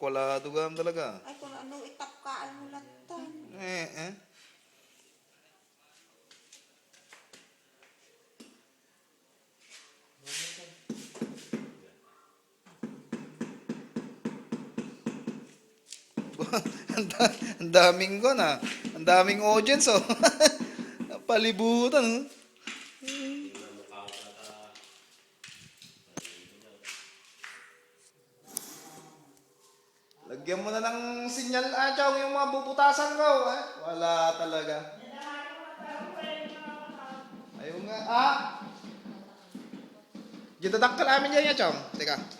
Kwalado gam talaga. Ay, kung ano, itapkaan mo latan. Eh. Ang daming ko na. Ang daming audience, oh. Palibutan, oh. Lagyan mo na ng sinyal, Chong, yung mga bubutasan ko. Eh? Wala talaga. Ayaw nga. Dito daktal amin dyan, Chong. Teka.